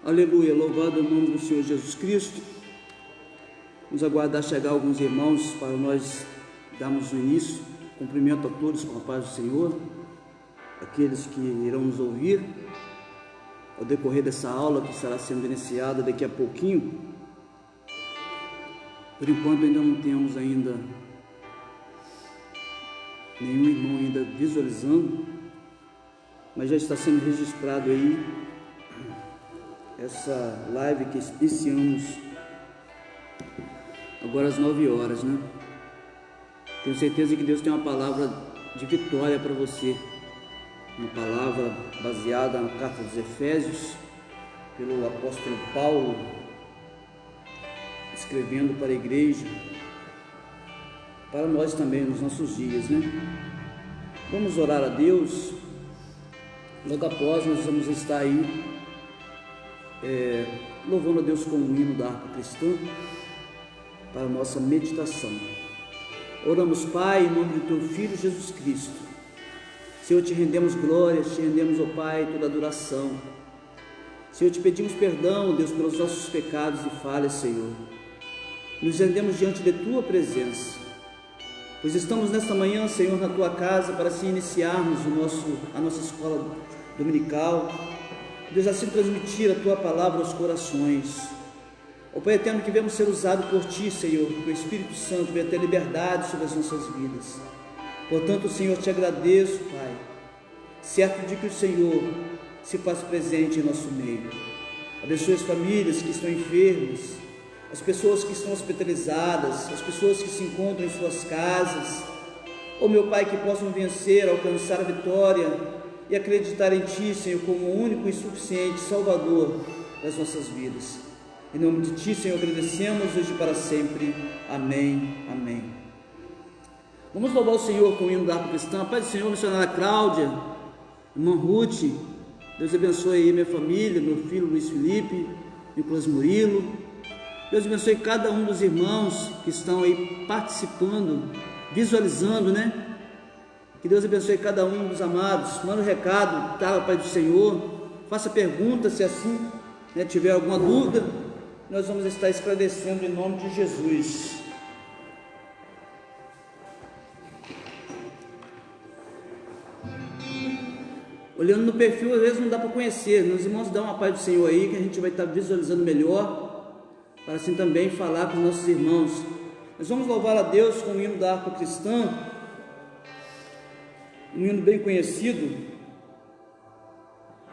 Aleluia, louvado o nome do Senhor Jesus Cristo. Vamos aguardar chegar alguns irmãos para nós darmos o início. Cumprimento a todos com a paz do Senhor, aqueles que irão nos ouvir ao decorrer dessa aula que estará sendo iniciada daqui a pouquinho. Por enquanto ainda não temos nenhum irmão ainda visualizando, mas já está sendo registrado aí essa live que iniciamos agora às 9 horas, né? Tenho certeza que Deus tem uma palavra de vitória para você, uma palavra baseada na carta dos Efésios, pelo apóstolo Paulo, escrevendo para a igreja, para nós também nos nossos dias, né? Vamos orar a Deus. Logo após nós vamos estar aí louvando a Deus com o hino da harpa cristã para a nossa meditação. Oramos, Pai, em nome do Teu Filho Jesus Cristo. Senhor, te rendemos glórias, te rendemos, ó Pai, toda adoração. Senhor, te pedimos perdão, Deus, pelos nossos pecados e falhas, Senhor. Nos rendemos diante de Tua presença, pois estamos nesta manhã, Senhor, na Tua casa para assim iniciarmos a nossa escola dominical. Deus, assim transmitir a Tua palavra aos corações. Ó Pai eterno, que venhamos ser usados por Ti, Senhor, que o Espírito Santo venha ter liberdade sobre as nossas vidas. Portanto, Senhor, te agradeço, Pai, certo de que o Senhor se faz presente em nosso meio. Abençoe as famílias que estão enfermas, as pessoas que estão hospitalizadas, as pessoas que se encontram em suas casas. Ó meu Pai, que possam vencer, alcançar a vitória e acreditar em Ti, Senhor, como o único e suficiente Salvador das nossas vidas. Em nome de Ti, Senhor, agradecemos hoje e para sempre. Amém, amém. Vamos louvar o Senhor com o hino da harpa cristã. A paz do Senhor, missionária Cláudia, irmã Ruth. Deus abençoe aí minha família, meu filho Luiz Felipe, Nicolas Murilo. Deus abençoe cada um dos irmãos que estão aí participando, visualizando, né? Que Deus abençoe cada um dos amados. Manda um recado, tá, Pai do Senhor. Faça pergunta, se assim, né, tiver alguma dúvida, nós vamos estar esclarecendo em nome de Jesus. Olhando no perfil, às vezes não dá para conhecer. Meus irmãos, dá uma paz do Senhor aí, que a gente vai estar visualizando melhor, para assim também falar com os nossos irmãos. Nós vamos louvar a Deus com o hino da harpa cristã, um hino bem conhecido,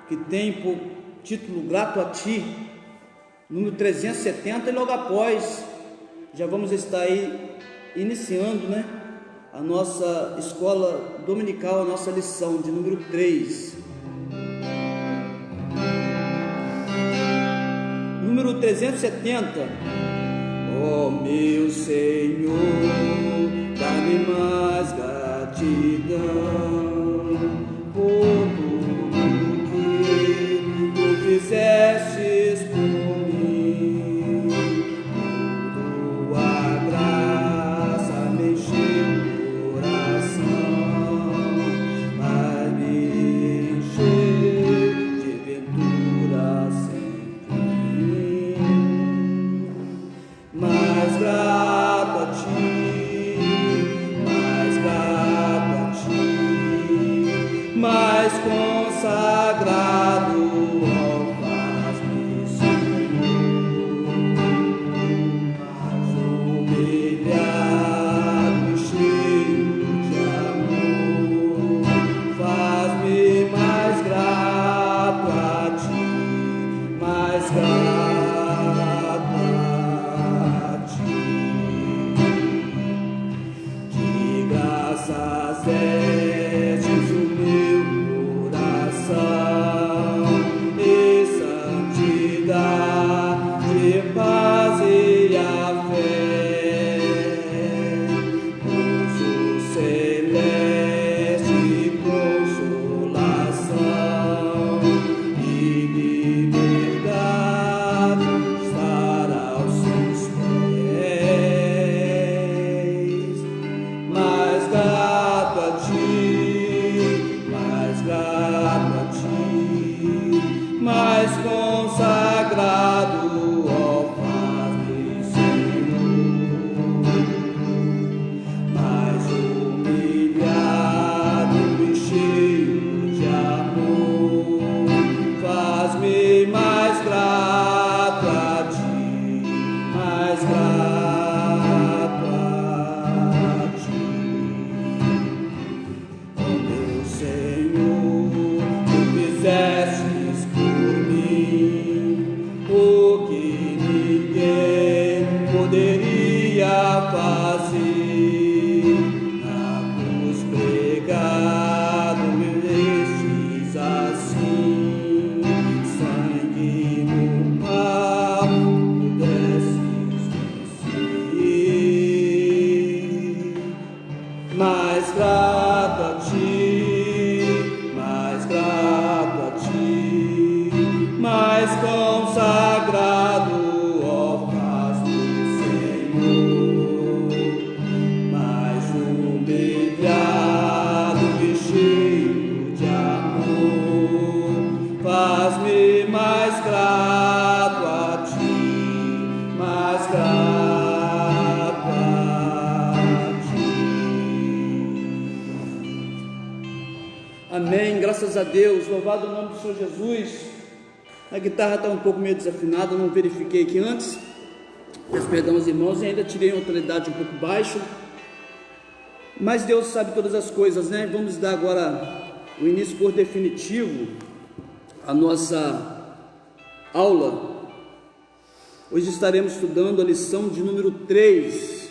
que tem por título Grato a Ti, número 370, e logo após já vamos estar aí iniciando, né, a nossa escola dominical, a nossa lição de número 3. Número 370. Ó meu Senhor, dá-me mais gratidão por tudo que Tu fizestes por mim. Tua graça me encheu o coração, vai me encher de ventura sem fim. Mais grato a Ti, mais grato a Ti, mais consagrado, ó, faz-me Amém, graças a Deus, louvado o nome do Senhor Jesus. A guitarra está um pouco meio desafinada, não verifiquei aqui antes, peço perdão aos irmãos, e ainda tirei uma tonalidade um pouco baixa, mas Deus sabe todas as coisas, né? Vamos dar agora o início por definitivo à nossa aula. Hoje estaremos estudando a lição de número 3,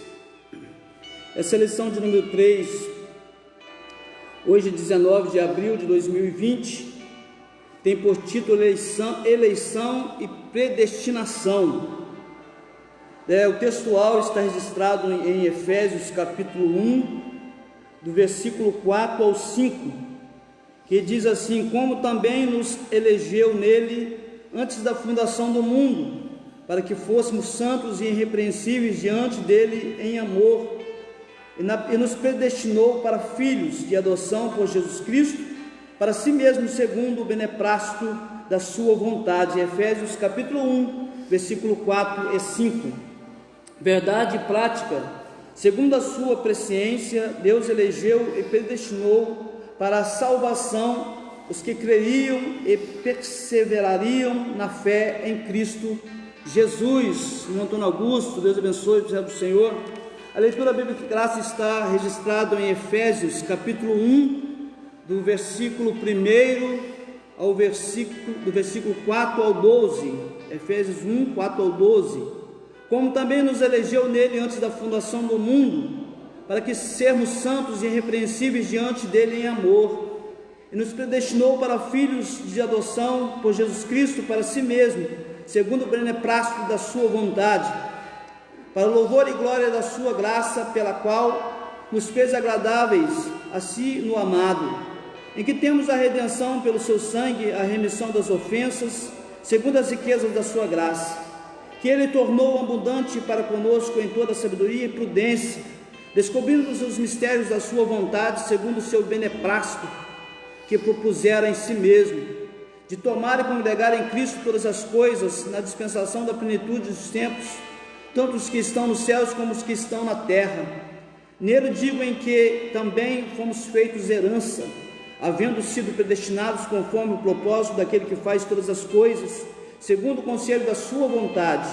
essa lição de número 3, hoje 19 de abril de 2020, tem por título eleição e predestinação. O textual está registrado em Efésios capítulo 1, do versículo 4 ao 5, que diz assim: como também nos elegeu nele antes da fundação do mundo, para que fôssemos santos e irrepreensíveis diante dele em amor, e nos predestinou para filhos de adoção por Jesus Cristo, para si mesmo, segundo o beneplácito da sua vontade. Efésios capítulo 1, versículo 4 e 5. Verdade e prática: segundo a sua presciência, Deus elegeu e predestinou para a salvação os que creriam e perseverariam na fé em Cristo Jesus. Irmão Antônio Augusto, Deus abençoe, servo do Senhor. A leitura bíblica de graça está registrada em Efésios capítulo 1, do versículo 1 ao versículo 4 ao 12, Efésios 1, 4 ao 12. Como também nos elegeu nele antes da fundação do mundo, para que sermos santos e irrepreensíveis diante dele em amor, e nos predestinou para filhos de adoção por Jesus Cristo para si mesmo, segundo o beneplácito da sua vontade, para o louvor e glória da sua graça, pela qual nos fez agradáveis a si no amado, em que temos a redenção pelo seu sangue, a remissão das ofensas, segundo as riquezas da sua graça, que ele tornou abundante para conosco em toda sabedoria e prudência, descobrindo-nos os mistérios da sua vontade, segundo o seu beneplácito, que propusera em si mesmo, de tomar e congregar em Cristo todas as coisas, na dispensação da plenitude dos tempos, tanto os que estão nos céus como os que estão na terra. Nele digo em que também fomos feitos herança, havendo sido predestinados conforme o propósito daquele que faz todas as coisas, segundo o conselho da sua vontade,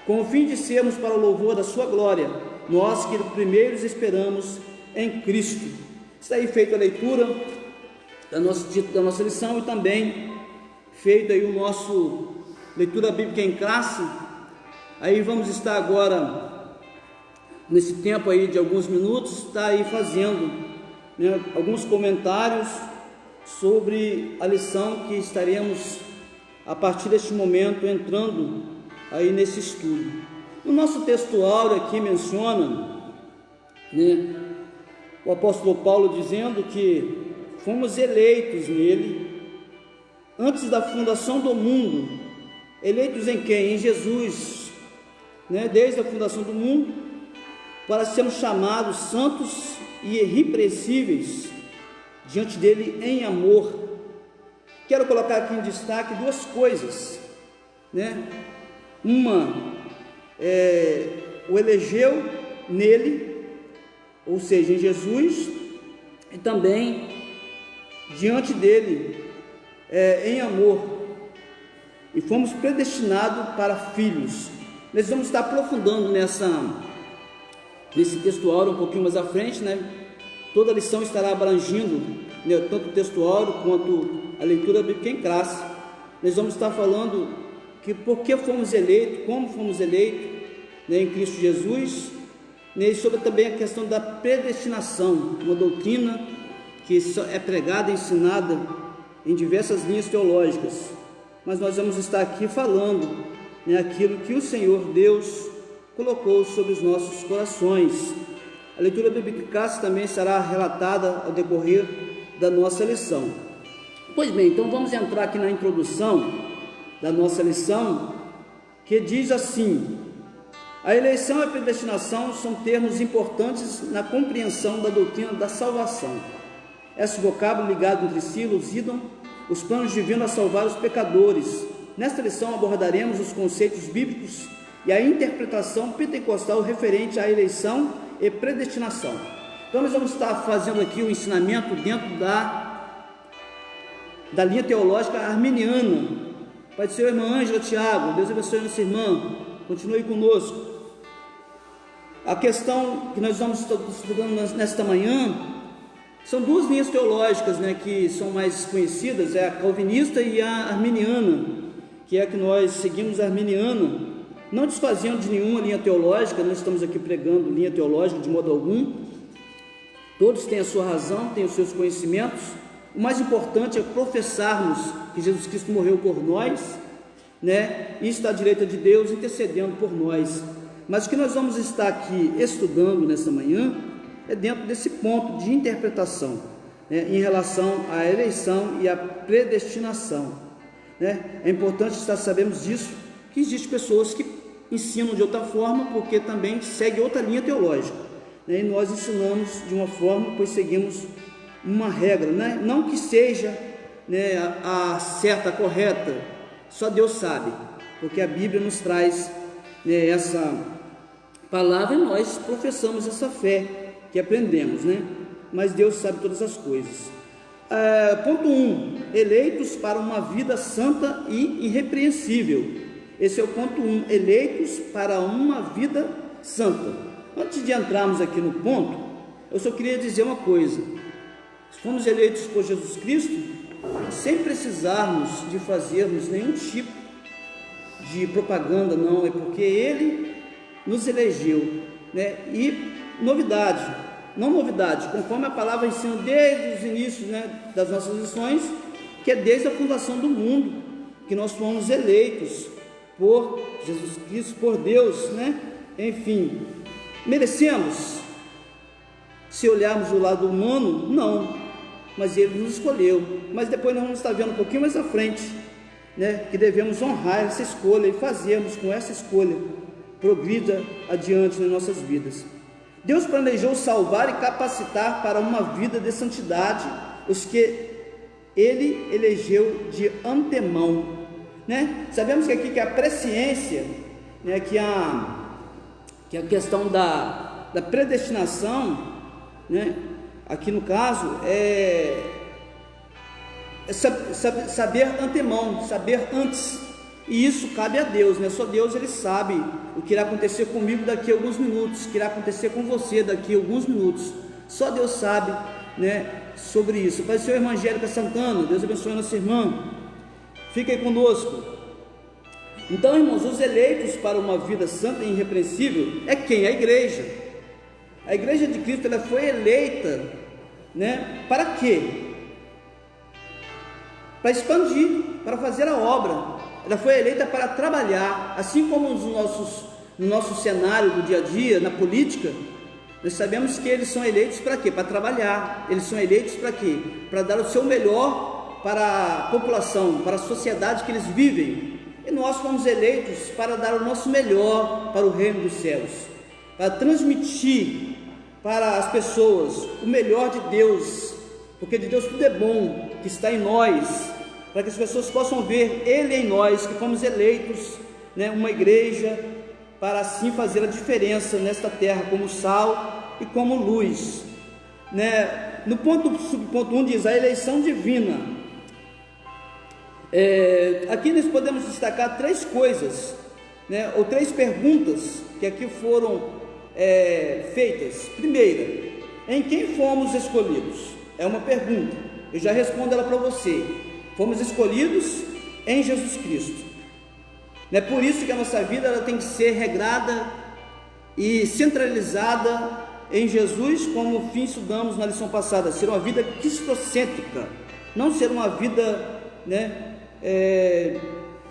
com o fim de sermos para o louvor da sua glória, nós que primeiros esperamos em Cristo. Está aí feita a leitura da nossa lição, e também feito aí o nosso leitura bíblica em classe. Aí vamos estar agora, nesse tempo aí de alguns minutos, está aí fazendo, né, alguns comentários sobre a lição que estaremos, a partir deste momento, entrando aí nesse estudo. O nosso textual aqui menciona, né, o apóstolo Paulo dizendo que fomos eleitos nele antes da fundação do mundo. Eleitos em quem? Em Jesus, né, desde a fundação do mundo, para sermos chamados santos e irrepreensíveis diante dele em amor. Quero colocar aqui em destaque duas coisas, né? Uma, o elegeu nele, ou seja, em Jesus, e também diante dele em amor, e fomos predestinados para filhos. Nós vamos estar aprofundando nesse textual um pouquinho mais à frente, né? Toda a lição estará abrangindo, né, tanto o textual quanto a leitura bíblica em classe. Nós vamos estar falando que por que fomos eleitos, como fomos eleitos, né, em Cristo Jesus, né, e sobre também a questão da predestinação, uma doutrina que é pregada e ensinada em diversas linhas teológicas. Mas nós vamos estar aqui falando, né, aquilo que o Senhor Deus colocou sobre os nossos corações. A leitura bíblica também será relatada ao decorrer da nossa lição. Pois bem, então vamos entrar aqui na introdução da nossa lição, que diz assim: a eleição e a predestinação são termos importantes na compreensão da doutrina da salvação. Esse vocábulo ligado entre si elucidam os planos divinos a salvar os pecadores. Nesta lição abordaremos os conceitos bíblicos e a interpretação pentecostal referente à eleição e predestinação. Então nós vamos estar fazendo aqui o ensinamento dentro da linha teológica arminiana. Pai do Senhor, irmã Ângela, Tiago, Deus abençoe nossa irmã, continue conosco. A questão que nós vamos estar estudando nesta manhã são duas linhas teológicas, que são mais conhecidas, é a calvinista e a arminiana, que é a que nós seguimos, a arminiana, não desfazendo de nenhuma linha teológica. Não estamos aqui pregando linha teológica de modo algum, todos têm a sua razão, têm os seus conhecimentos. O mais importante é professarmos que Jesus Cristo morreu por nós, e está à direita de Deus intercedendo por nós. Mas o que nós vamos estar aqui estudando nessa manhã é dentro desse ponto de interpretação, em relação à eleição e à predestinação. É importante sabermos disso, que existem pessoas que ensinam de outra forma, porque também segue outra linha teológica, e nós ensinamos de uma forma, pois seguimos uma regra, não que seja a certa, a correta, só Deus sabe, porque a Bíblia nos traz essa palavra e nós professamos essa fé que aprendemos, mas Deus sabe todas as coisas. Ponto 1, eleitos para uma vida santa e irrepreensível. Esse é o ponto 1, eleitos para uma vida santa. Antes de entrarmos aqui no ponto, eu só queria dizer uma coisa: fomos eleitos por Jesus Cristo sem precisarmos de fazermos nenhum tipo de propaganda, não, é porque Ele nos elegeu, e não novidade, conforme a palavra ensina desde os inícios, das nossas lições, que é desde a fundação do mundo, que nós fomos eleitos por Jesus Cristo, por Deus, enfim, merecemos? Se olharmos do lado humano, não, mas Ele nos escolheu. Mas depois nós vamos estar vendo um pouquinho mais à frente, que devemos honrar essa escolha e fazermos com essa escolha progrida adiante nas nossas vidas. Deus planejou salvar e capacitar para uma vida de santidade os que Ele elegeu de antemão, Sabemos que aqui que a presciência, que a questão da predestinação, aqui no caso é saber antemão, saber antes, e isso cabe a Deus, só Deus ele sabe o que irá acontecer comigo daqui a alguns minutos, o que irá acontecer com você daqui a alguns minutos, só Deus sabe, sobre isso. Pai do Senhor, irmã Angélica Santana, Deus abençoe nossa irmã, fica aí conosco. Então, irmãos, os eleitos para uma vida santa e irrepreensível é quem? A igreja. A igreja de Cristo, ela foi eleita, para quê? Para expandir, para fazer a obra. Ela foi eleita para trabalhar, assim como no nosso cenário do dia a dia, na política, nós sabemos que eles são eleitos para quê? Para trabalhar. Eles são eleitos para quê? Para dar o seu melhor para a população, para a sociedade que eles vivem. E nós fomos eleitos para dar o nosso melhor para o reino dos céus, para transmitir para as pessoas o melhor de Deus, porque de Deus tudo é bom, que está em nós, para que as pessoas possam ver Ele em nós, que fomos eleitos, uma igreja, para assim fazer a diferença nesta terra, como sal e como luz. No subponto 1 diz a eleição divina. Aqui nós podemos destacar três coisas, ou três perguntas que aqui foram feitas. Primeira, em quem fomos escolhidos? É uma pergunta, eu já respondo ela para você. Fomos escolhidos em Jesus Cristo. Por isso que a nossa vida ela tem que ser regrada e centralizada em Jesus, como fim estudamos na lição passada, ser uma vida cristocêntrica, não ser uma vida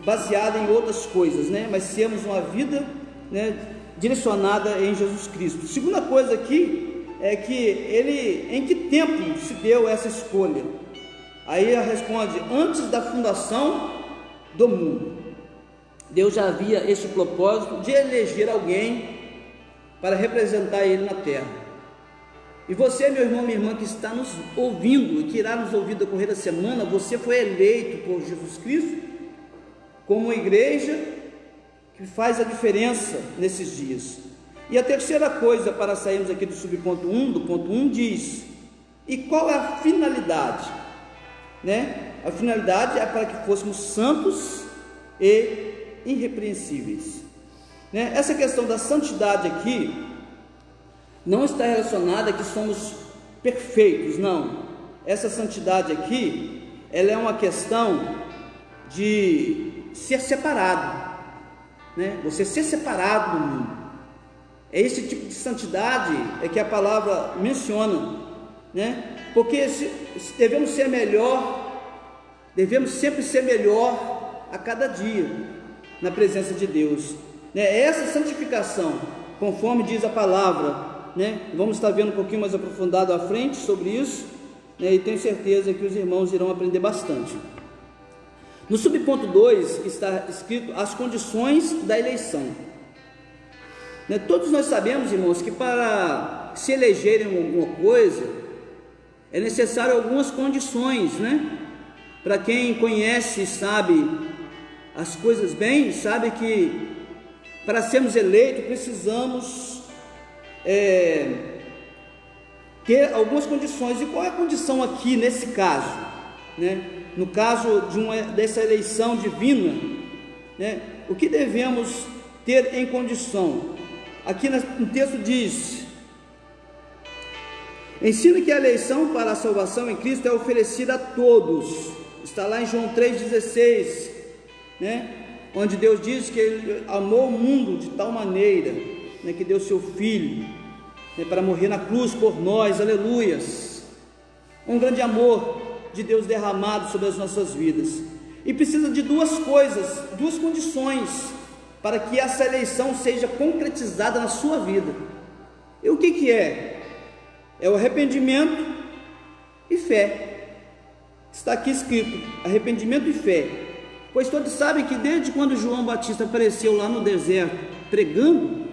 baseada em outras coisas, mas sermos uma vida direcionada em Jesus Cristo. Segunda coisa aqui é que em que tempo se deu essa escolha? Aí ela responde: antes da fundação do mundo. Deus já havia este propósito de eleger alguém para representar Ele na terra. E você, meu irmão, minha irmã, que está nos ouvindo e que irá nos ouvir no decorrer da semana, você foi eleito por Jesus Cristo como igreja que faz a diferença nesses dias. E a terceira coisa, para sairmos aqui do subponto 1, do ponto 1, diz: e qual é a finalidade? Né? A finalidade é para que fôssemos santos e irrepreensíveis. Né? Essa questão da santidade aqui não está relacionada a que somos perfeitos, não. Essa santidade aqui, ela é uma questão de ser separado, né? Você ser separado do mundo. É esse tipo de santidade é que a palavra menciona, né? Porque devemos ser melhor, devemos sempre ser melhor a cada dia na presença de Deus, né? Essa santificação, conforme diz a palavra, né? Vamos estar vendo um pouquinho mais aprofundado à frente sobre isso, né? E tenho certeza que os irmãos irão aprender bastante. No subponto 2 está escrito as condições da eleição. Né? Todos nós sabemos, irmãos, que para se elegerem alguma coisa é necessário algumas condições, né? Para quem conhece e sabe as coisas bem, sabe que para sermos eleitos precisamos ter algumas condições. E qual é a condição aqui nesse caso, né? No caso dessa eleição divina, né? O que devemos ter em condição? Aqui no texto diz: ensina que a eleição para a salvação em Cristo é oferecida a todos. Está lá em João 3,16, né? Onde Deus diz que Ele amou o mundo de tal maneira, né, que deu seu Filho, né, para morrer na cruz por nós, aleluias. Um grande amor de Deus derramado sobre as nossas vidas. E precisa de duas coisas, duas condições, para que essa eleição seja concretizada na sua vida. E o que é? É o arrependimento e fé. Está aqui escrito: arrependimento e fé. Pois todos sabem que desde quando João Batista apareceu lá no deserto pregando,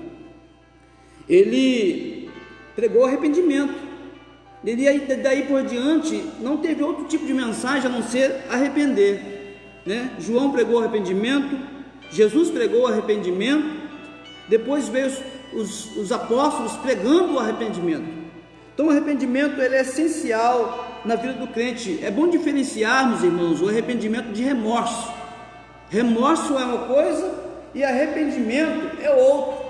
ele pregou arrependimento. E daí por diante não teve outro tipo de mensagem a não ser arrepender, né? João pregou arrependimento, Jesus pregou arrependimento, depois veio os apóstolos pregando o arrependimento. Então o arrependimento ele é essencial na vida do crente. É bom diferenciarmos, irmãos, o arrependimento de remorso. Remorso é uma coisa e arrependimento é outra,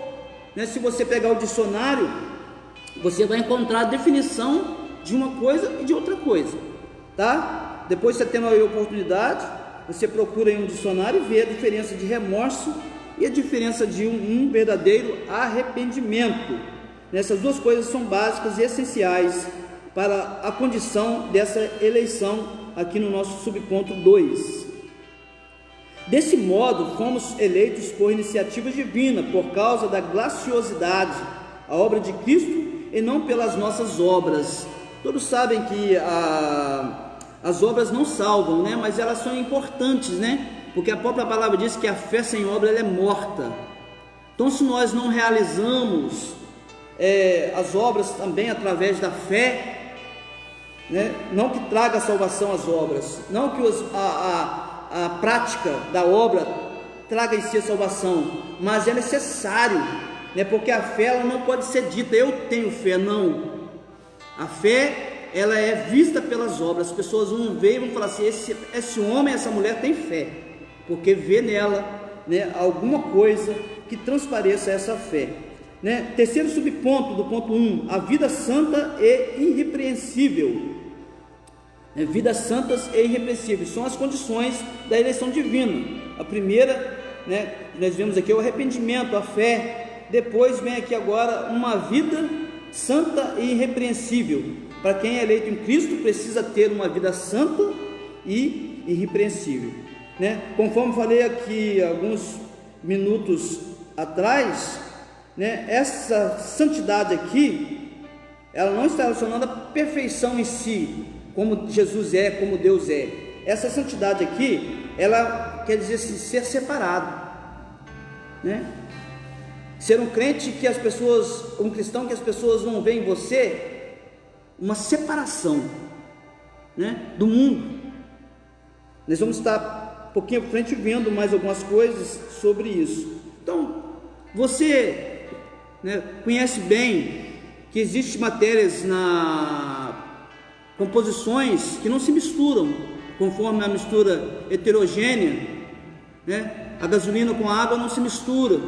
né? Se você pegar o dicionário, você vai encontrar a definição de uma coisa e de outra coisa, tá? Depois você tendo a oportunidade, você procura em um dicionário e vê a diferença de remorso e a diferença de um verdadeiro arrependimento. Essas duas coisas são básicas e essenciais para a condição dessa eleição aqui no nosso subponto 2. Desse modo, fomos eleitos por iniciativa divina, por causa da graciosidade, a obra de Cristo, e não pelas nossas obras. Todos sabem que as obras não salvam, né? Mas elas são importantes, né? Porque a própria palavra diz que a fé sem obra ela é morta. Então, se nós não realizamos as obras também através da fé, né? Não que traga a salvação às obras, não que a prática da obra traga em si a salvação, mas é necessário, né? Porque a fé ela não pode ser dita, eu tenho fé, não. A fé ela é vista pelas obras. As pessoas vão ver e vão falar assim: esse homem, essa mulher tem fé, porque vê nela, né, alguma coisa que transpareça essa fé, né? Terceiro subponto do ponto 1, a vida santa e irrepreensível. Vidas santas e irrepreensíveis são as condições da eleição divina. A primeira, né, nós vemos aqui o arrependimento, a fé. Depois vem aqui agora uma vida santa e irrepreensível. Para quem é eleito em Cristo precisa ter uma vida santa e irrepreensível, né? Conforme falei aqui alguns minutos atrás, né, essa santidade aqui ela não está relacionada à perfeição em si, como Jesus é, como Deus é. Essa santidade aqui, ela quer dizer assim, ser separado, né? Ser um crente que as pessoas, um cristão que as pessoas vão ver em você uma separação, né, do mundo. Nós vamos estar um pouquinho à frente vendo mais algumas coisas sobre isso. Então, você, né, conhece bem que existem matérias composições que não se misturam, conforme a mistura heterogênea, né? A gasolina com a água não se mistura,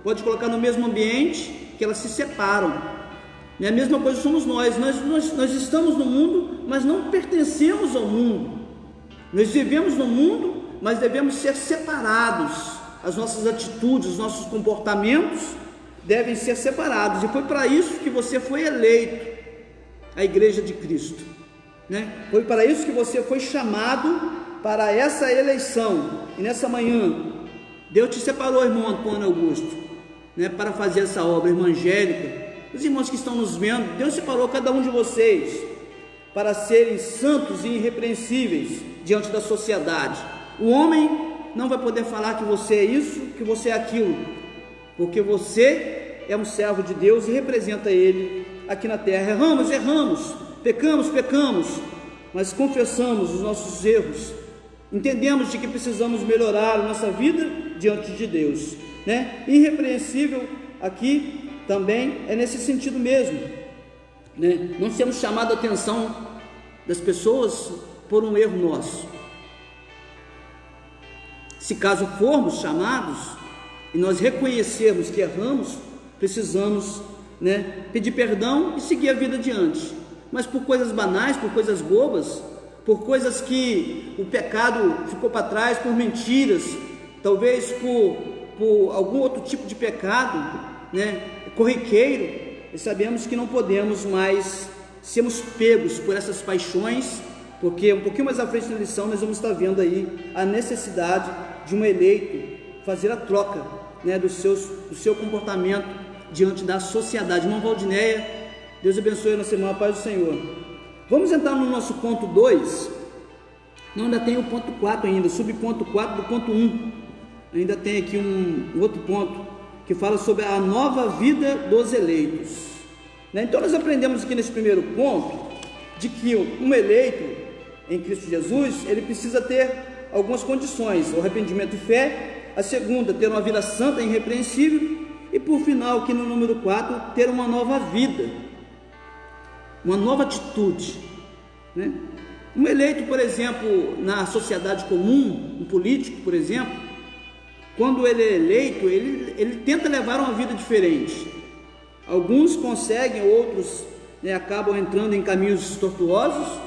pode colocar no mesmo ambiente que elas se separam. E a mesma coisa somos nós estamos no mundo, mas não pertencemos ao mundo. Nós vivemos no mundo, mas devemos ser separados. As nossas atitudes, os nossos comportamentos devem ser separados, e foi para isso que você foi eleito, a igreja de Cristo, né? Foi para isso que você foi chamado, para essa eleição. E nessa manhã Deus te separou, irmão Antônio Augusto, né, para fazer essa obra. Irmã Angélica, os irmãos que estão nos vendo, Deus separou cada um de vocês para serem santos e irrepreensíveis diante da sociedade. O homem não vai poder falar que você é isso, que você é aquilo, porque você é um servo de Deus e representa Ele aqui na terra. Erramos, pecamos, mas confessamos os nossos erros, entendemos de que precisamos melhorar a nossa vida diante de Deus, né? Irrepreensível aqui também é nesse sentido mesmo, né? Não sermos chamados a atenção das pessoas por um erro nosso. Se caso formos chamados e nós reconhecermos que erramos, precisamos, né, pedir perdão e seguir a vida adiante. Mas por coisas banais, por coisas bobas, por coisas que o pecado ficou para trás, por mentiras, talvez por algum outro tipo de pecado, né, corriqueiro, e sabemos que não podemos mais sermos pegos por essas paixões, porque um pouquinho mais à frente na lição nós vamos estar vendo aí a necessidade de um eleito fazer a troca, né, do seu comportamento diante da sociedade. Irmã Valdinéia, Deus abençoe na semana, a paz do Senhor. Vamos entrar no nosso ponto 2, não, ainda tem o ponto 4 ainda, subponto 4 do ponto 1, ainda tem aqui um outro ponto, que fala sobre a nova vida dos eleitos, né? Então nós aprendemos aqui nesse primeiro ponto, de que um eleito em Cristo Jesus, ele precisa ter algumas condições: o arrependimento e fé; a segunda, ter uma vida santa e irrepreensível; e por final, aqui no número 4, ter uma nova vida, uma nova atitude, né? Um eleito, por exemplo, na sociedade comum, um político, por exemplo, quando ele é eleito, ele tenta levar uma vida diferente. Alguns conseguem, outros, né, acabam entrando em caminhos tortuosos.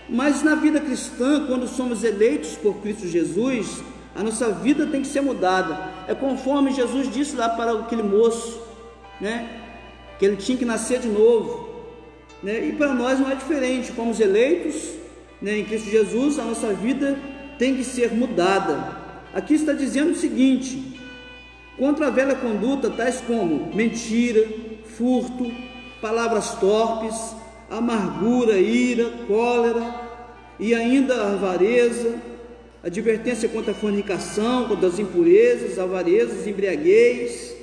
Mas na vida cristã, quando somos eleitos por Cristo Jesus, a nossa vida tem que ser mudada. É conforme Jesus disse lá para aquele moço, né, que ele tinha que nascer de novo, né? E para nós não é diferente. Fomos eleitos, né, em Cristo Jesus, a nossa vida tem que ser mudada. Aqui está dizendo o seguinte: contra a velha conduta, tais como mentira, furto, palavras torpes, amargura, ira, cólera e ainda a avareza, advertência contra a fornicação, contra as impurezas, avarezas, embriaguez.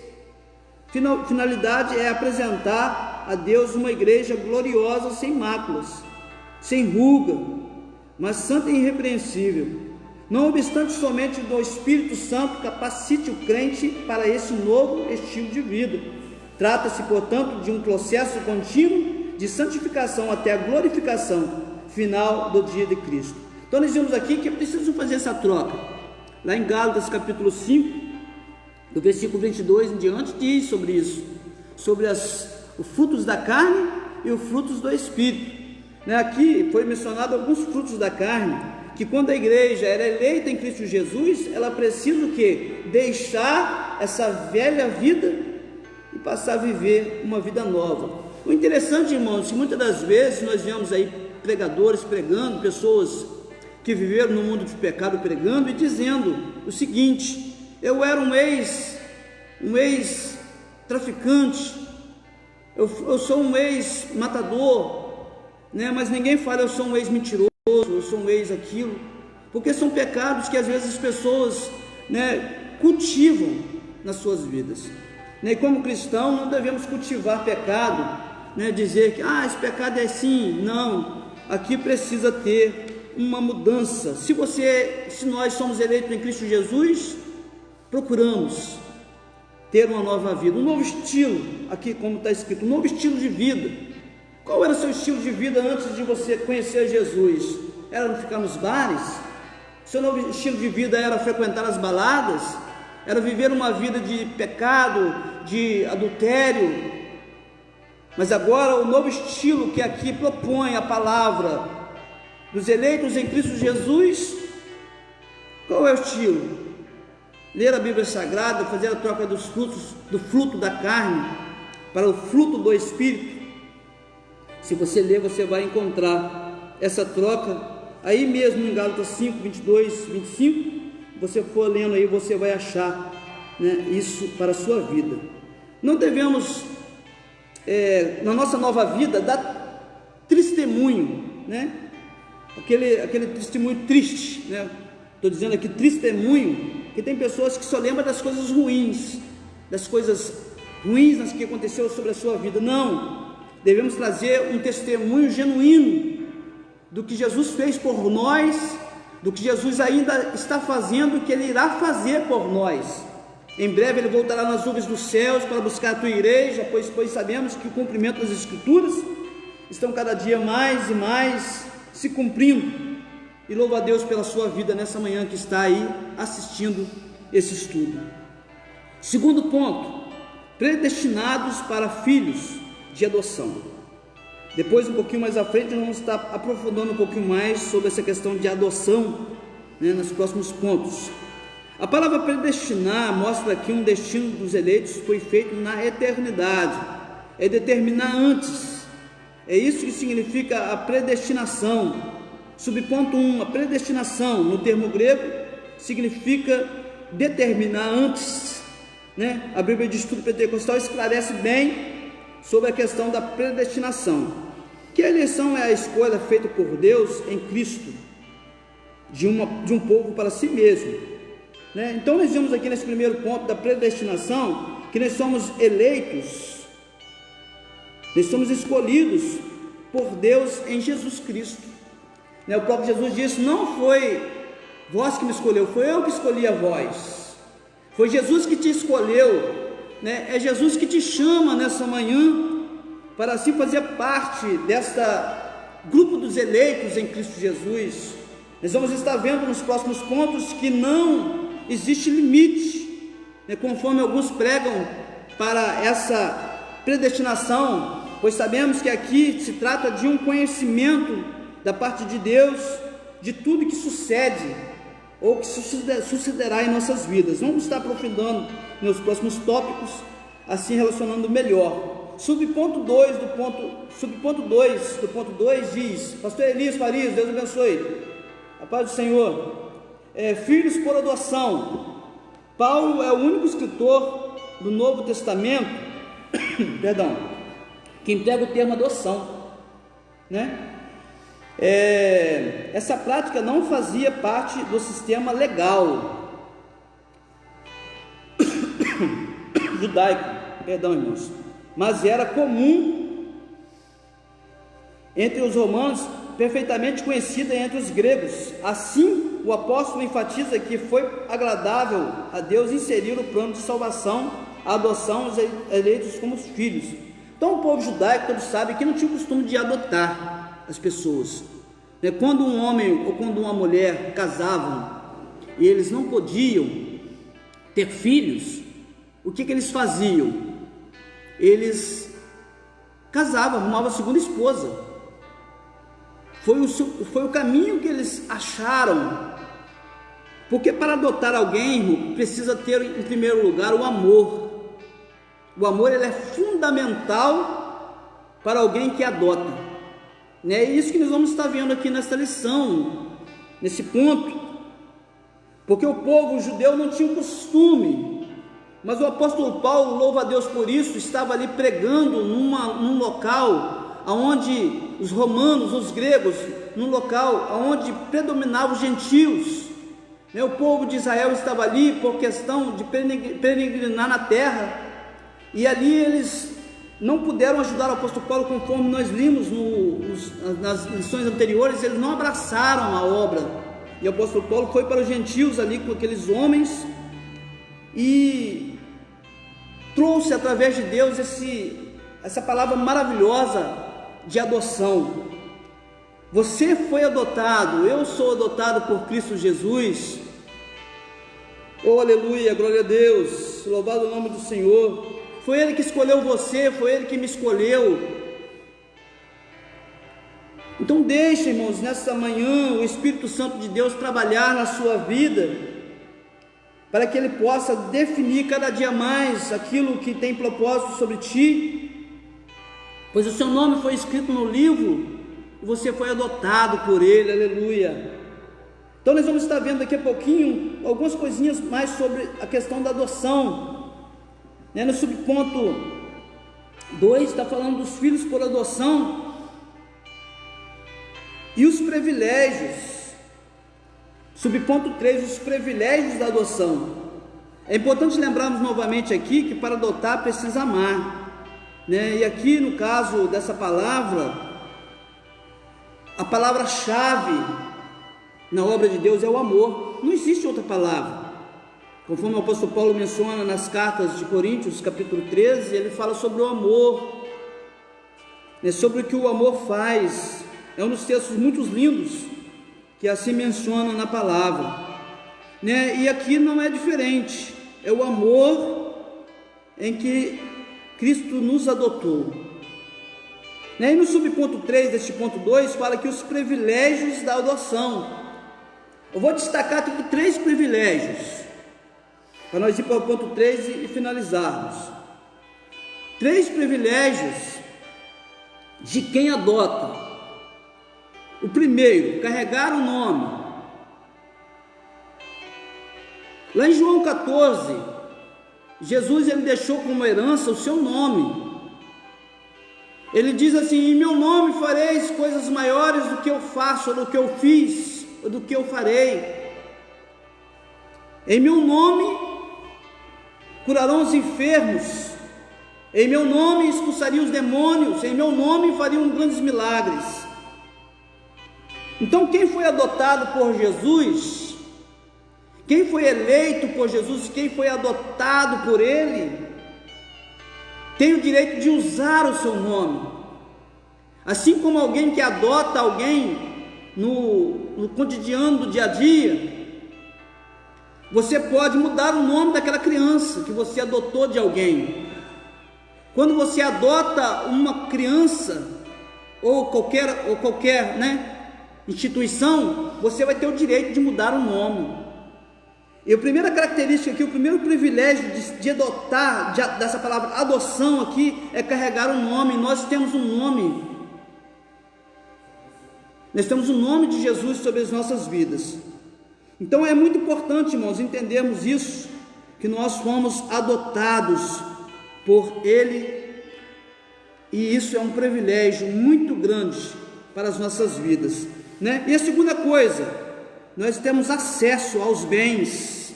Finalidade é apresentar a Deus uma igreja gloriosa, sem máculas, sem ruga, mas santa e irrepreensível. Não obstante, somente do Espírito Santo capacite o crente para esse novo estilo de vida. Trata-se, portanto, de um processo contínuo de santificação até a glorificação final do dia de Cristo. Então nós vemos aqui que é preciso fazer essa troca. Lá em Gálatas capítulo 5, do versículo 22 em diante, diz sobre isso, sobre os frutos da carne e os frutos do Espírito, né? Aqui foi mencionado alguns frutos da carne, que quando a igreja era eleita em Cristo Jesus, ela precisa o quê? Deixar essa velha vida e passar a viver uma vida nova. O interessante, irmãos, que muitas das vezes nós vemos aí pregadores pregando, pessoas que viveram no mundo de pecado pregando e dizendo o seguinte: eu era um ex-traficante, eu sou um ex-matador, né? Mas ninguém fala eu sou um ex-mentiroso, eu sou um ex-aquilo, porque são pecados que às vezes as pessoas, né, cultivam nas suas vidas, né? E como cristão não devemos cultivar pecado, né, dizer que esse pecado é assim. Não, aqui precisa ter uma mudança. Se nós somos eleitos em Cristo Jesus, procuramos ter uma nova vida, um novo estilo, aqui como está escrito, um novo estilo de vida. Qual era o seu estilo de vida antes de você conhecer Jesus? Era ficar nos bares? Seu novo estilo de vida era frequentar as baladas? Era viver uma vida de pecado, de adultério? Mas agora o novo estilo que aqui propõe a palavra dos eleitos em Cristo Jesus, qual é o estilo? Ler a Bíblia Sagrada, fazer a troca dos frutos, do fruto da carne para o fruto do Espírito. Se você ler, você vai encontrar essa troca aí mesmo em Gálatas 5, 22, 25. Você for lendo aí, você vai achar, né, isso para a sua vida. Não devemos, na nossa nova vida, dar testemunho, né? Aquele testemunho triste, né? Estou dizendo aqui testemunho, que tem pessoas que só lembram das coisas ruins, nas que aconteceu sobre a sua vida. Não, devemos trazer um testemunho genuíno do que Jesus fez por nós, do que Jesus ainda está fazendo e que Ele irá fazer por nós. Em breve Ele voltará nas nuvens dos céus para buscar a tua igreja, pois sabemos que o cumprimento das Escrituras estão cada dia mais e mais se cumprindo. E louvo a Deus pela sua vida nessa manhã que está aí assistindo esse estudo. Segundo ponto, predestinados para filhos de adoção. Depois, um pouquinho mais à frente, nós vamos estar aprofundando um pouquinho mais sobre essa questão de adoção, né, nos próximos pontos. A palavra predestinar mostra que um destino dos eleitos foi feito na eternidade, é determinar antes, é isso que significa a predestinação. Subponto 1, a predestinação, no termo grego, significa determinar antes, né? A Bíblia de Estudo Pentecostal esclarece bem sobre a questão da predestinação, que a eleição é a escolha feita por Deus em Cristo, de um povo para si mesmo, né? Então nós vemos aqui nesse primeiro ponto da predestinação, que nós somos eleitos, nós somos escolhidos por Deus em Jesus Cristo. O próprio Jesus disse: não foi vós que me escolheu, foi eu que escolhi a vós. Foi Jesus que te escolheu, né? É Jesus que te chama nessa manhã para assim fazer parte desta grupo dos eleitos em Cristo Jesus. Nós vamos estar vendo nos próximos pontos que não existe limite, né, conforme alguns pregam para essa predestinação, pois sabemos que aqui se trata de um conhecimento da parte de Deus, de tudo que sucede, ou que sucederá em nossas vidas. Vamos estar aprofundando nos próximos tópicos, assim relacionando melhor. Subponto 2 do ponto 2 diz: Pastor Elias Farias, Deus abençoe, a paz do Senhor. Filhos por adoção. Paulo é o único escritor do Novo Testamento, que emprega o termo adoção, né? Essa prática não fazia parte do sistema legal judaico, irmãos, mas era comum entre os romanos, perfeitamente conhecida entre os gregos. Assim, o apóstolo enfatiza que foi agradável a Deus inserir o plano de salvação, a adoção dos eleitos como filhos. Então, o povo judaico, todos sabem que não tinha o costume de adotar as pessoas. Quando um homem ou quando uma mulher casavam e eles não podiam ter filhos, o que eles faziam? Eles casavam, arrumavam a segunda esposa. Foi o caminho que eles acharam, porque para adotar alguém, irmão, precisa ter em primeiro lugar o amor. O amor, ele é fundamental para alguém que adota. É isso que nós vamos estar vendo aqui nessa lição, nesse ponto, porque o povo judeu não tinha o costume, mas o apóstolo Paulo, louva a Deus por isso, estava ali pregando num local onde os romanos, os gregos, num local onde predominavam os gentios. O povo de Israel estava ali por questão de peregrinar na terra, e ali eles não puderam ajudar o apóstolo Paulo, conforme nós vimos nas lições anteriores. Eles não abraçaram a obra, e o apóstolo Paulo foi para os gentios ali com aqueles homens, e trouxe através de Deus essa palavra maravilhosa de adoção. Você foi adotado, eu sou adotado por Cristo Jesus. Oh, aleluia, glória a Deus, louvado o nome do Senhor. Foi Ele que escolheu você, foi Ele que me escolheu. Então deixe, irmãos, nessa manhã o Espírito Santo de Deus trabalhar na sua vida, para que Ele possa definir cada dia mais aquilo que tem propósito sobre ti, pois o seu nome foi escrito no livro, e você foi adotado por Ele, aleluia. Então nós vamos estar vendo daqui a pouquinho algumas coisinhas mais sobre a questão da adoção, né? No subponto 2 está falando dos filhos por adoção e os privilégios. Subponto 3, os privilégios da adoção. É importante lembrarmos novamente aqui que para adotar precisa amar, né? E aqui no caso dessa palavra, a palavra-chave na obra de Deus é o amor. Não existe outra palavra. Conforme o apóstolo Paulo menciona nas cartas de Coríntios, capítulo 13, ele fala sobre o amor, né? Sobre o que o amor faz. É um dos textos muito lindos que assim menciona na palavra, né? E aqui não é diferente. É o amor em que Cristo nos adotou. E no subponto 3 deste ponto 2 fala que os privilégios da adoção. Eu vou destacar aqui 3 privilégios, para nós ir para o ponto 3 e finalizarmos. 3 privilégios de quem adota. O primeiro, carregar o nome. Lá em João 14, Jesus ele deixou como herança o seu nome. Ele diz assim: em meu nome fareis coisas maiores do que eu faço, ou do que eu fiz, ou do que eu farei. Em meu nome curarão os enfermos, em meu nome expulsariam os demônios, em meu nome fariam grandes milagres. Então quem foi adotado por Jesus, quem foi eleito por Jesus, quem foi adotado por Ele, tem o direito de usar o seu nome. Assim como alguém que adota alguém no cotidiano do dia a dia, você pode mudar o nome daquela criança que você adotou de alguém. Quando você adota uma criança ou qualquer instituição, você vai ter o direito de mudar o nome. E a primeira característica aqui, o primeiro privilégio de adotar, dessa palavra adoção aqui, é carregar o nome. Nós temos um nome. Nós temos o nome de Jesus sobre as nossas vidas. Então é muito importante, irmãos, entendermos isso, que nós fomos adotados por Ele, e isso é um privilégio muito grande para as nossas vidas, né? E a segunda coisa, nós temos acesso aos bens.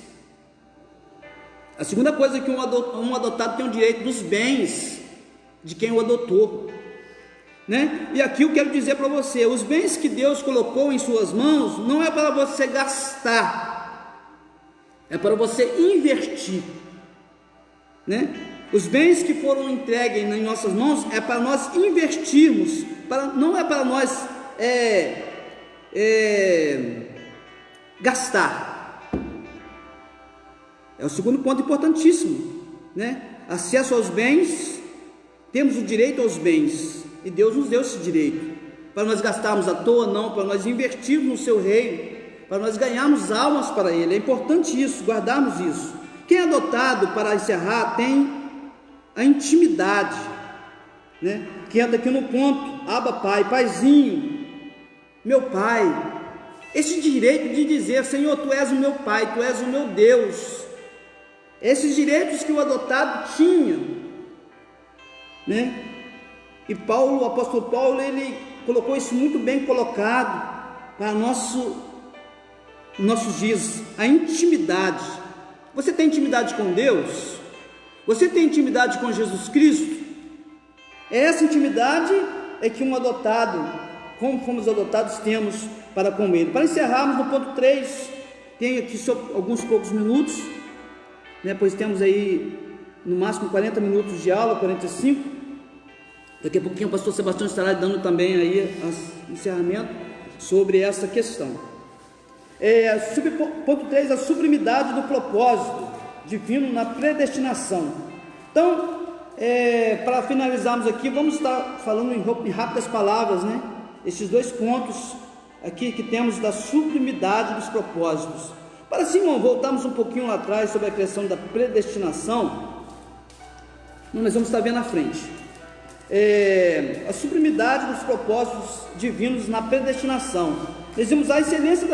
A segunda coisa é que um adotado tem o direito dos bens de quem o adotou, né? E aqui eu quero dizer para você, os bens que Deus colocou em suas mãos, não é para você gastar, é para você investir, né? Os bens que foram entregues em nossas mãos, é para nós investirmos, não é para nós gastar. É o segundo ponto importantíssimo, né? Acesso aos bens, temos o direito aos bens, e Deus nos deu esse direito, para nós gastarmos à toa, não, para nós investirmos no seu reino, para nós ganharmos almas para Ele. É importante isso, guardarmos isso. Quem é adotado, para encerrar, tem a intimidade, né? Que entra aqui no ponto, Abba Pai, Paizinho, meu Pai. Esse direito de dizer: Senhor, Tu és o meu Pai, Tu és o meu Deus. Esses direitos que o adotado tinha, né? E Paulo, o apóstolo Paulo, ele colocou isso muito bem colocado para nossos dias, a intimidade. Você tem intimidade com Deus? Você tem intimidade com Jesus Cristo? Essa intimidade é que um adotado, como fomos adotados, temos para com Ele. Para encerrarmos no ponto 3, tenho aqui só alguns poucos minutos, né, pois temos aí no máximo 40 minutos de aula, 45. Daqui a pouquinho o pastor Sebastião estará dando também aí encerramento sobre essa questão. Ponto 3, a sublimidade do propósito divino na predestinação. Então, para finalizarmos aqui, vamos estar falando em rápidas palavras, né? Esses dois pontos aqui que temos da sublimidade dos propósitos. Para assim, irmão, voltarmos um pouquinho lá atrás sobre a questão da predestinação, nós vamos estar vendo à frente. A sublimidade dos propósitos divinos na predestinação. Dizemos, a excelência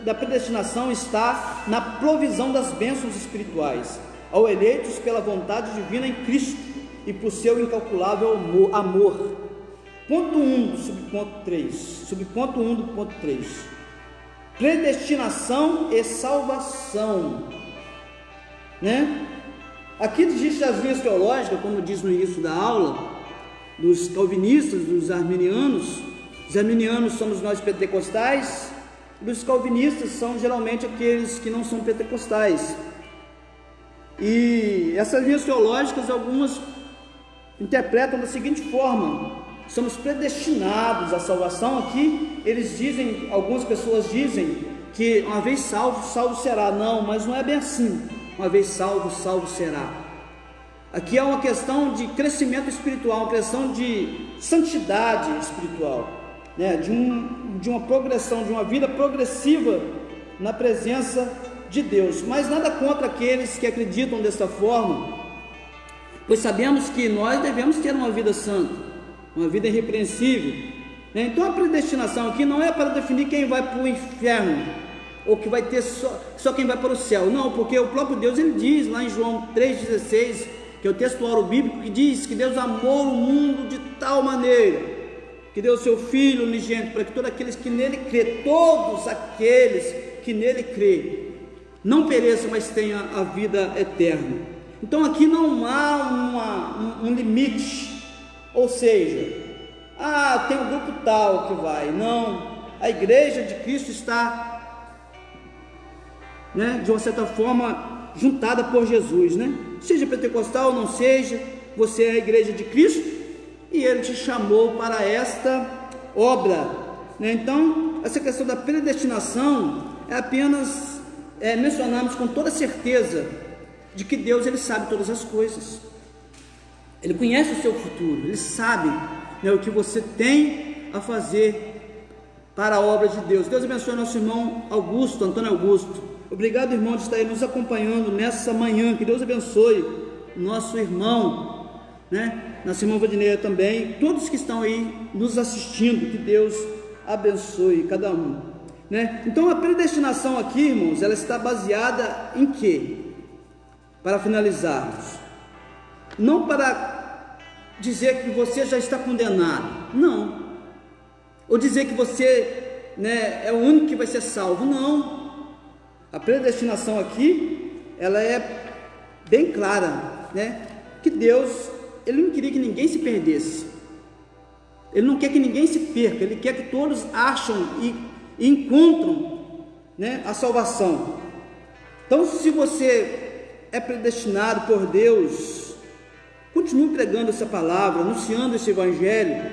da predestinação está na provisão das bênçãos espirituais ao eleitos pela vontade divina em Cristo e por seu incalculável amor. Ponto 1 do subponto 3. Subponto 1 do ponto 3. Predestinação e salvação, né? Aqui existe as linhas teológicas, como diz no início da aula, dos calvinistas, dos arminianos. Os arminianos somos nós pentecostais, os calvinistas são geralmente aqueles que não são pentecostais. E essas linhas teológicas, algumas interpretam da seguinte forma: somos predestinados à salvação. Aqui eles dizem, algumas pessoas dizem que uma vez salvo, salvo será. Não, mas não é bem assim. Uma vez salvo, salvo será. Aqui é uma questão de crescimento espiritual, uma questão de santidade espiritual, né? de uma progressão, de uma vida progressiva na presença de Deus. Mas nada contra aqueles que acreditam desta forma, pois sabemos que nós devemos ter uma vida santa, uma vida irrepreensível, né? Então a predestinação aqui não é para definir quem vai para o inferno, ou que vai ter só quem vai para o céu. Não, porque o próprio Deus, ele diz lá em João 3,16, que é o textual bíblico, que diz que Deus amou o mundo de tal maneira que deu o seu Filho unigênito, para que todos aqueles que nele crê, todos aqueles que nele crê, não pereçam, mas tenham a vida eterna. Então aqui não há um limite, ou seja, tem um grupo tal que vai. Não, a igreja de Cristo está, né, de uma certa forma, juntada por Jesus, né? Seja pentecostal ou não seja, você é a igreja de Cristo e Ele te chamou para esta obra, né? Então, essa questão da predestinação é apenas mencionarmos com toda certeza de que Deus, Ele sabe todas as coisas, Ele conhece o seu futuro, Ele sabe, né, o que você tem a fazer para a obra de Deus. Deus abençoe nosso irmão Augusto, Antônio Augusto. Obrigado, irmão, de estar aí nos acompanhando nessa manhã. Que Deus abençoe nosso irmão, né? Nosso irmão Vadineia também, todos que estão aí nos assistindo. Que Deus abençoe cada um, né? Então a predestinação aqui, irmãos, ela está baseada em quê? Para finalizarmos, não para dizer que você já está condenado, não, ou dizer que você, né, é o único que vai ser salvo, não. A predestinação aqui, ela é bem clara, né? Que Deus, Ele não queria que ninguém se perdesse, Ele não quer que ninguém se perca, Ele quer que todos acham e encontram, né, a salvação. Então, se você é predestinado por Deus, continue pregando essa palavra, anunciando esse evangelho,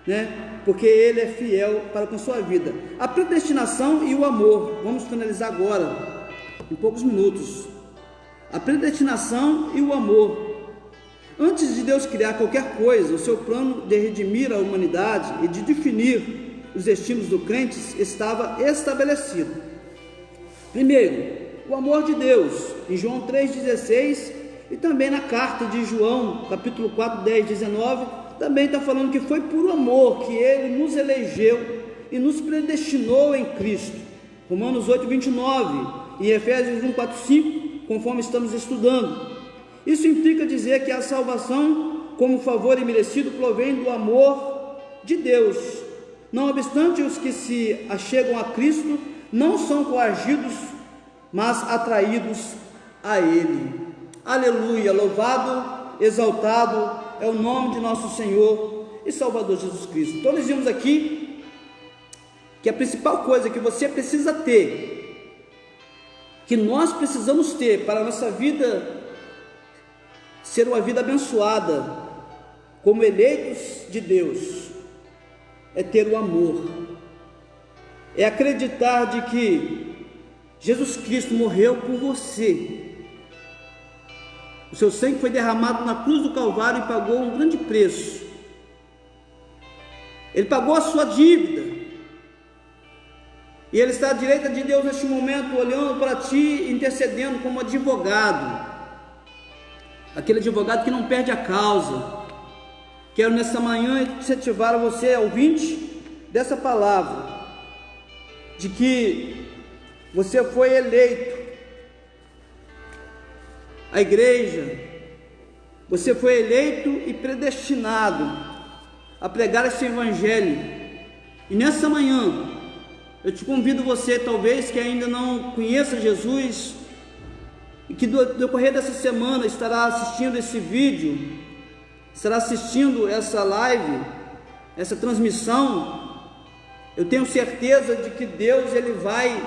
né? Porque Ele é fiel para com sua vida. A predestinação e o amor, vamos finalizar agora, em poucos minutos. A predestinação e o amor. Antes de Deus criar qualquer coisa, o seu plano de redimir a humanidade e de definir os destinos dos crentes estava estabelecido. Primeiro, o amor de Deus, em João 3,16, e também na carta de João, capítulo 4, 10, 19, também está falando que foi por amor que Ele nos elegeu e nos predestinou em Cristo. Romanos 8, 29 e Efésios 1, 4, 5, conforme estamos estudando. Isso implica dizer que a salvação, como favor imerecido, provém do amor de Deus. Não obstante, os que se achegam a Cristo não são coagidos, mas atraídos a Ele. Aleluia, louvado, exaltado é o nome de nosso Senhor e Salvador Jesus Cristo. Então nós vimos aqui que a principal coisa que você precisa ter, que nós precisamos ter para a nossa vida ser uma vida abençoada, como eleitos de Deus, é ter o amor, é acreditar de que Jesus Cristo morreu por você. O seu sangue foi derramado na cruz do Calvário e pagou um grande preço. Ele pagou a sua dívida. E Ele está à direita de Deus neste momento, olhando para ti, intercedendo como advogado. Aquele advogado que não perde a causa. Quero nessa manhã incentivar você, ouvinte, dessa palavra, de que você foi eleito. A igreja, você foi eleito e predestinado a pregar esse evangelho. E nessa manhã, eu te convido você, talvez que ainda não conheça Jesus, e que no decorrer dessa semana estará assistindo esse vídeo, estará assistindo essa live, essa transmissão. Eu tenho certeza de que Deus ele vai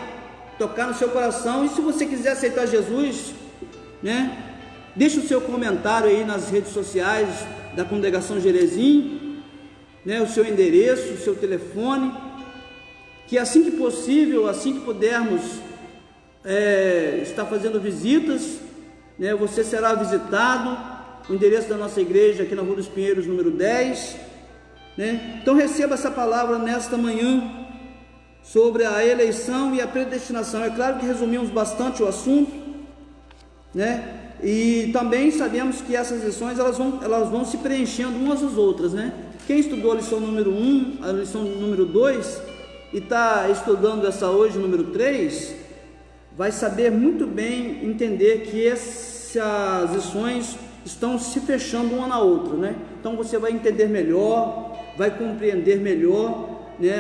tocar no seu coração. E se você quiser aceitar Jesus, deixa o seu comentário aí nas redes sociais da Congregação Jerezim, o seu endereço, o seu telefone, que assim que possível, assim que pudermos estar fazendo visitas, você será visitado. O endereço da nossa igreja aqui na Rua dos Pinheiros, número 10, Então receba essa palavra nesta manhã sobre a eleição e a predestinação. É claro que resumimos bastante o assunto, e também sabemos que essas lições elas vão se preenchendo umas às outras, Quem estudou a lição número 1, a lição número 2 e está estudando essa hoje, número 3, vai saber muito bem entender que essas lições estão se fechando uma na outra, Então você vai entender melhor, vai compreender melhor,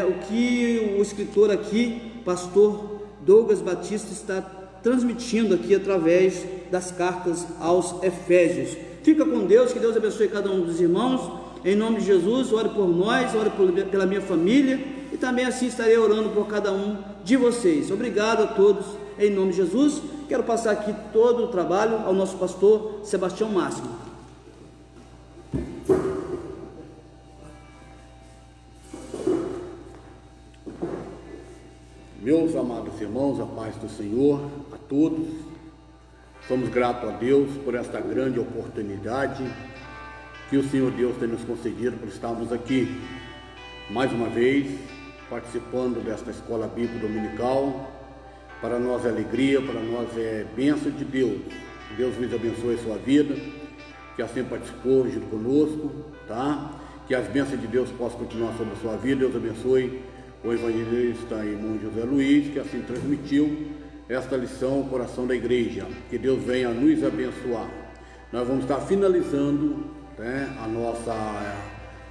o que o escritor aqui, pastor Douglas Batista, está transmitindo aqui através das cartas aos Efésios. Fica com Deus, que Deus abençoe cada um dos irmãos, em nome de Jesus. Ore por nós, ore pela minha família, e também assim estarei orando por cada um de vocês. Obrigado a todos, em nome de Jesus. Quero passar aqui todo o trabalho ao nosso pastor Sebastião Máximo. Meus amados irmãos, a paz do Senhor a todos. Somos gratos a Deus por esta grande oportunidade que o Senhor Deus tem nos concedido por estarmos aqui mais uma vez participando desta escola bíblica dominical. Para nós é alegria, para nós é bênção de Deus. Deus vos abençoe a sua vida, que assim participou junto conosco, tá? Que as bênçãos de Deus possam continuar sobre a sua vida. Deus abençoe o evangelista irmão José Luiz, que assim transmitiu esta lição ao coração da igreja. Que Deus venha nos abençoar. Nós vamos estar finalizando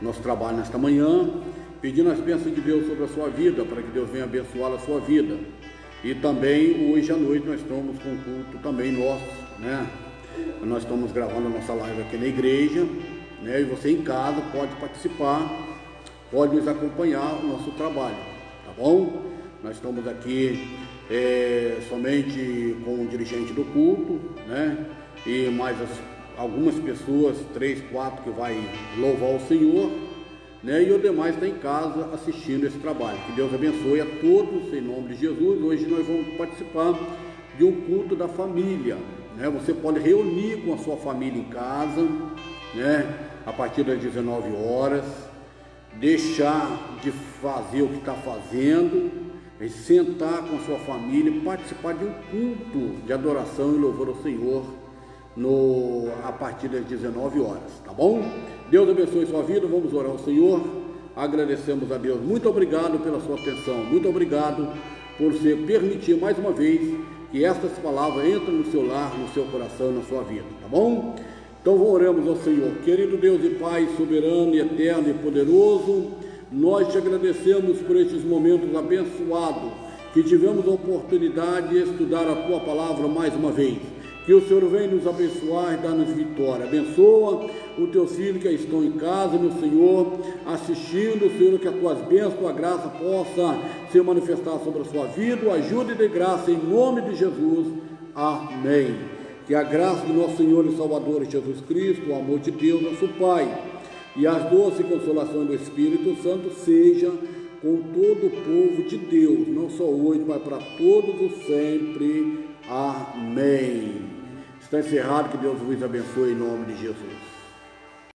nosso trabalho nesta manhã, pedindo as bênçãos de Deus sobre a sua vida, para que Deus venha abençoar a sua vida. E também hoje à noite nós estamos com um culto também nosso, Nós estamos gravando a nossa live aqui na igreja, E você em casa pode participar, pode nos acompanhar o nosso trabalho, tá bom? Nós estamos aqui somente com o dirigente do culto, E mais algumas pessoas, 3, 4 que vai louvar o Senhor, E o demais está em casa assistindo esse trabalho. Que Deus abençoe a todos em nome de Jesus. Hoje nós vamos participar de um culto da família, Você pode reunir com a sua família em casa, a partir das 19 horas, deixar de fazer o que está fazendo, e sentar com a sua família e participar de um culto de adoração e louvor ao Senhor a partir das 19 horas, tá bom? Deus abençoe sua vida. Vamos orar ao Senhor. Agradecemos a Deus. Muito obrigado pela sua atenção. Muito obrigado por você permitir mais uma vez que estas palavras entrem no seu lar, no seu coração, na sua vida, tá bom? Então oremos ao Senhor. Querido Deus e Pai soberano e eterno e poderoso, nós te agradecemos por estes momentos abençoados que tivemos a oportunidade de estudar a tua palavra mais uma vez. Que o Senhor venha nos abençoar e dar-nos vitória. Abençoa os teus filhos que estão em casa, meu Senhor, assistindo, Senhor, que as tuas bênçãos, tua graça possa se manifestar sobre a sua vida. Ajude e dê graça em nome de Jesus. Amém. Que a graça do nosso Senhor e Salvador Jesus Cristo, o amor de Deus, nosso Pai, e as doces consolações do Espírito Santo seja com todo o povo de Deus, não só hoje, mas para todos os sempre. Amém. Está encerrado, que Deus vos abençoe em nome de Jesus.